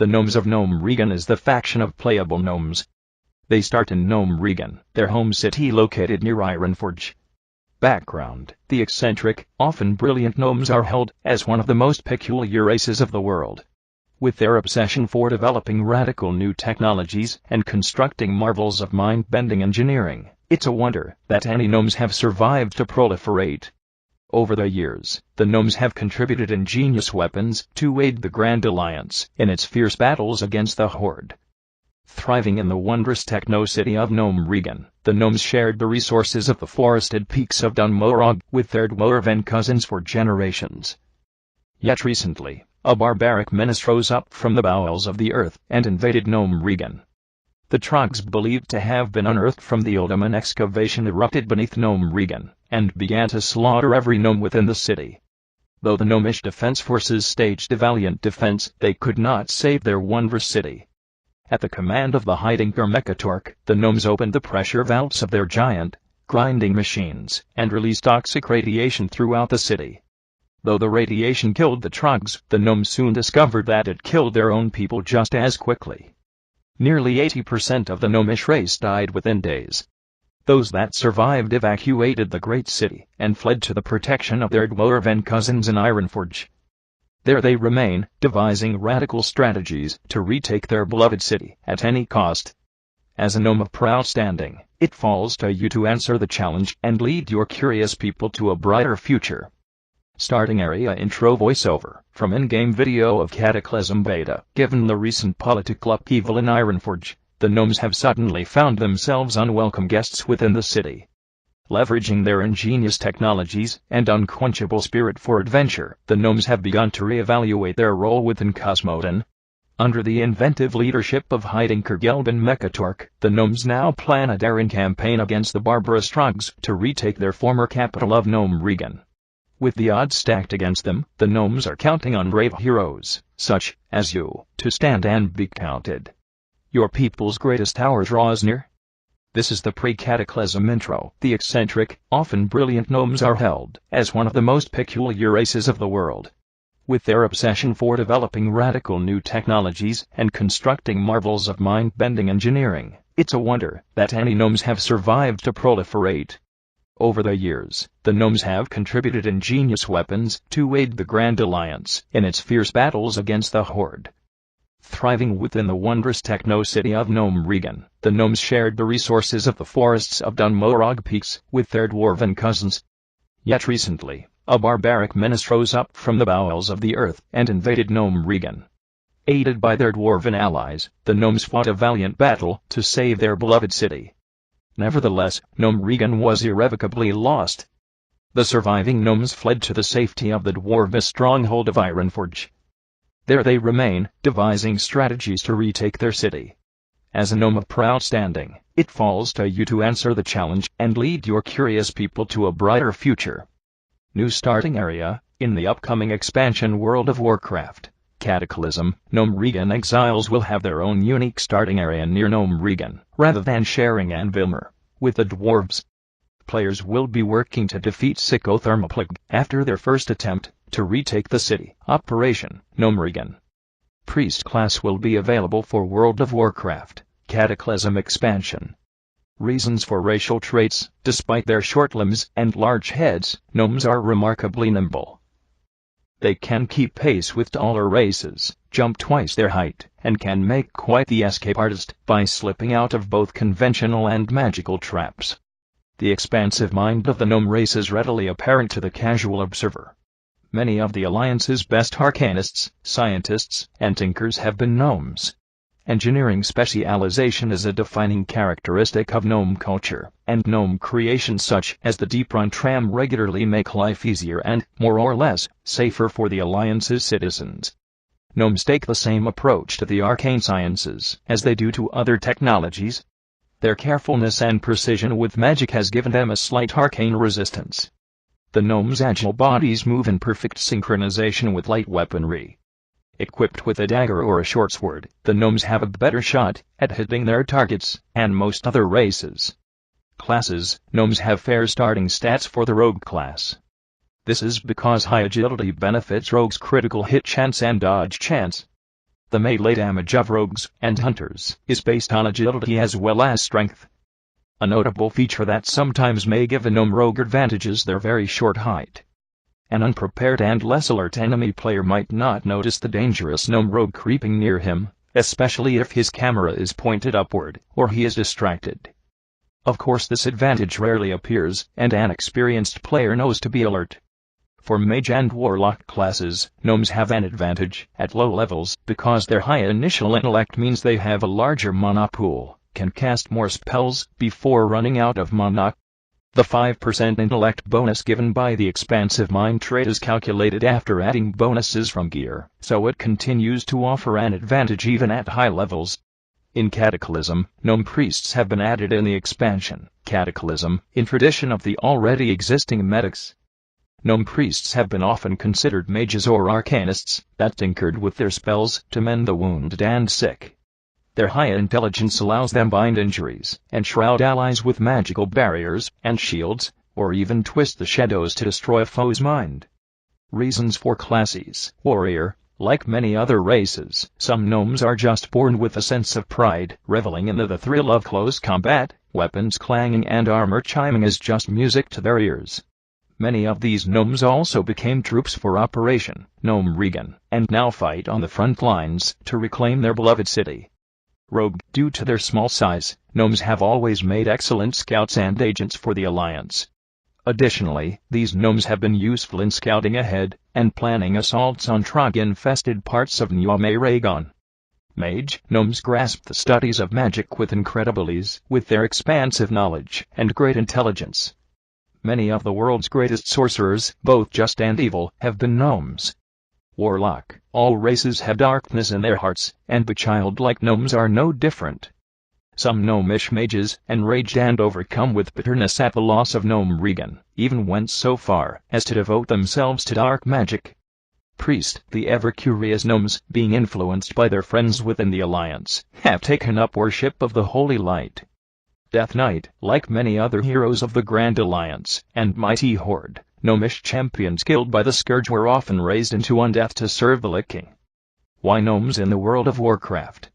the gnomes of Gnome Region is the faction of playable gnomes. They start in Gnome Region, their home city located near Ironforge. Background: the eccentric, often brilliant gnomes are held as one of the most peculiar races of the world. With their obsession for developing radical new technologies and constructing marvels of mind-bending engineering, it's a wonder that any gnomes have survived to proliferate. Over the years, the gnomes have contributed ingenious weapons to aid the Grand Alliance in its fierce battles against the Horde. Thriving in the wondrous techno-city of Gnome Region, the gnomes shared the resources of the forested peaks of Dunmorog with their dwarven cousins for generations. Yet recently, a barbaric menace rose up from the bowels of the earth and invaded Gnome Region. The trogs believed to have been unearthed from the Uldaman excavation erupted beneath Gnome Region, and began to slaughter every gnome within the city. Though the gnomish defense forces staged a valiant defense, they could not save their wondrous city. At the command of the hiding Mekatork, the gnomes opened the pressure valves of their giant grinding machines and released toxic radiation throughout the city. Though the radiation killed the trogs, the gnomes soon discovered that it killed their own people just as quickly. Nearly 80% of the gnomish race died within days. Those that survived evacuated the great city and fled to the protection of their dwarven cousins in Ironforge. There they remain, devising radical strategies to retake their beloved city at any cost. As a gnome of proud standing, it falls to you to answer the challenge and lead your curious people to a brighter future. Starting area intro voiceover from in-game video of Cataclysm Beta. Given the recent political upheaval in Ironforge, the gnomes have suddenly found themselves unwelcome guests within the city. Leveraging their ingenious technologies and unquenchable spirit for adventure, the gnomes have begun to reevaluate their role within Cosmodan. Under the inventive leadership of hiding Kergelben Mekatork, the gnomes now plan a daring campaign against the barbarous trogs to retake their former capital of Gnome Region. With the odds stacked against them, the gnomes are counting on brave heroes, such as you, to stand and be counted. Your people's greatest hour draws near. This is the pre-Cataclysm intro. The eccentric, often brilliant gnomes are held as one of the most peculiar races of the world. With their obsession for developing radical new technologies and constructing marvels of mind-bending engineering, it's a wonder that any gnomes have survived to proliferate. Over the years, the gnomes have contributed ingenious weapons to aid the Grand Alliance in its fierce battles against the Horde. Thriving within the wondrous techno-city of Gnome Region, the gnomes shared the resources of the forests of Dunmorog peaks with their dwarven cousins. Yet recently, a barbaric menace rose up from the bowels of the earth and invaded Gnome Region. Aided by their dwarven allies, the gnomes fought a valiant battle to save their beloved city. Nevertheless, Gnome Region was irrevocably lost. The surviving gnomes fled to the safety of the dwarvish stronghold of Ironforge. There they remain, devising strategies to retake their city. As a gnome of proud standing, it falls to you to answer the challenge and lead your curious people to a brighter future. New starting area: in the upcoming expansion World of Warcraft Cataclysm, Gnome Region exiles will have their own unique starting area near Gnome Region, rather than sharing Anvilmer with the dwarves. Players will be working to defeat Psychothermoplag after their first attempt to retake the city. Operation Gnome Region. Priest class will be available for World of Warcraft Cataclysm expansion. Reasons for racial traits: despite their short limbs and large heads, gnomes are remarkably nimble. They can keep pace with taller races, jump twice their height, and can make quite the escape artist by slipping out of both conventional and magical traps. The expansive mind of the gnome race is readily apparent to the casual observer. Many of the Alliance's best arcanists, scientists, and tinkers have been gnomes. Engineering specialization is a defining characteristic of gnome culture, and gnome creations such as the Deep Run tram regularly make life easier and, more or less, safer for the Alliance's citizens. Gnomes take the same approach to the arcane sciences as they do to other technologies. Their carefulness and precision with magic has given them a slight arcane resistance. The gnomes' agile bodies move in perfect synchronization with light weaponry. Equipped with a dagger or a short sword, the gnomes have a better shot at hitting their targets and most other races. Classes: gnomes have fair starting stats for the rogue class. This is because high agility benefits rogues' critical hit chance and dodge chance. The melee damage of rogues and hunters is based on agility as well as strength. A notable feature that sometimes may give a gnome rogue advantage is their very short height. An unprepared and less alert enemy player might not notice the dangerous gnome rogue creeping near him, especially if his camera is pointed upward or he is distracted. Of course, this advantage rarely appears, and an experienced player knows to be alert. For mage and warlock classes, gnomes have an advantage at low levels because their high initial intellect means they have a larger mana pool, can cast more spells before running out of mana. The 5% intellect bonus given by the expansive mind trait is calculated after adding bonuses from gear, so it continues to offer an advantage even at high levels. In Cataclysm, gnome priests have been added in the expansion, Cataclysm, in tradition of the already existing medics. Gnome priests have been often considered mages or arcanists that tinkered with their spells to mend the wounded and sick. Their high intelligence allows them bind injuries and shroud allies with magical barriers and shields, or even twist the shadows to destroy a foe's mind. Reasons for classes: warrior. Like many other races, some gnomes are just born with a sense of pride, reveling in the thrill of close combat, weapons clanging and armor chiming as just music to their ears. Many of these gnomes also became troops for Operation Gnome Regan, and now fight on the front lines to reclaim their beloved city. Rogue. Due to their small size, gnomes have always made excellent scouts and agents for the Alliance. Additionally, these gnomes have been useful in scouting ahead and planning assaults on trog-infested parts of Gnome Race. Mage. Gnomes grasp the studies of magic with incredible ease, with their expansive knowledge and great intelligence. Many of the world's greatest sorcerers, both just and evil, have been gnomes. Warlock. All races have darkness in their hearts, and the childlike gnomes are no different. Some gnomish mages, enraged and overcome with bitterness at the loss of Gnome Regan, even went so far as to devote themselves to dark magic. Priest. The ever-curious gnomes, being influenced by their friends within the Alliance, have taken up worship of the Holy Light. Death Knight. Like many other heroes of the Grand Alliance and Mighty Horde, gnomish champions killed by the Scourge were often raised into undeath to serve the Lich King. Why gnomes in the world of Warcraft?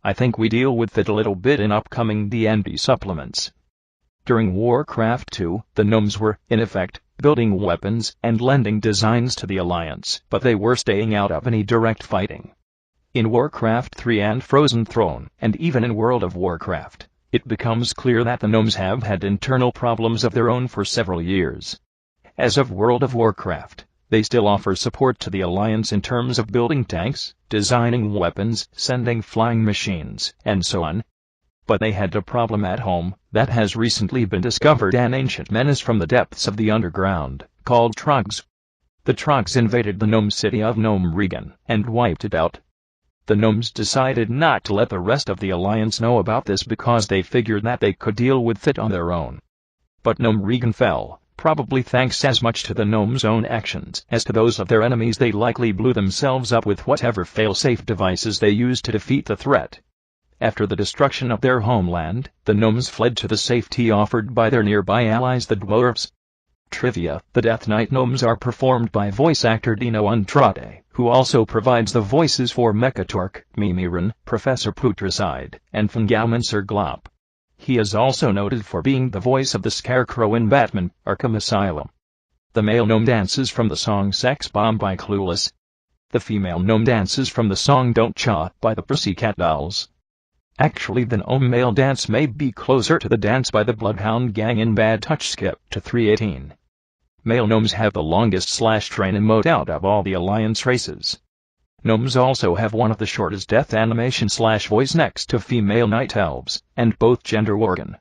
I think we deal with it a little bit in upcoming D&D supplements. During Warcraft 2, the gnomes were, in effect, building weapons and lending designs to the Alliance, but they were staying out of any direct fighting. In Warcraft 3 and Frozen Throne, and even in World of Warcraft, it becomes clear that the gnomes have had internal problems of their own for several years. As of World of Warcraft, they still offer support to the Alliance in terms of building tanks, designing weapons, sending flying machines, and so on. But they had a problem at home that has recently been discovered: an ancient menace from the depths of the underground, called Trogs. The Trogs invaded the gnome city of Gnome Regan and wiped it out. The gnomes decided not to let the rest of the Alliance know about this because they figured that they could deal with it on their own. But Gnome Regan fell, probably thanks as much to the gnomes' own actions as to those of their enemies. They likely blew themselves up with whatever fail-safe devices they used to defeat the threat. After the destruction of their homeland, the gnomes fled to the safety offered by their nearby allies, the dwarves. Trivia: the Death Knight gnomes are performed by voice actor Dino Andrade, who also provides the voices for Mechatork, Mimiran, Professor Putricide, and Fungaumancer Glop. He is also noted for being the voice of the Scarecrow in Batman: Arkham Asylum. The male gnome dances from the song Sex Bomb by Clueless. The female gnome dances from the song Don't Cha by the Pussycat Dolls. Actually, the gnome male dance may be closer to the dance by the Bloodhound Gang in Bad Touch. Skip to 318. Male gnomes have the longest /train emote out of all the Alliance races. Gnomes also have one of the shortest death animation /voice next to female night elves, and both gender organ.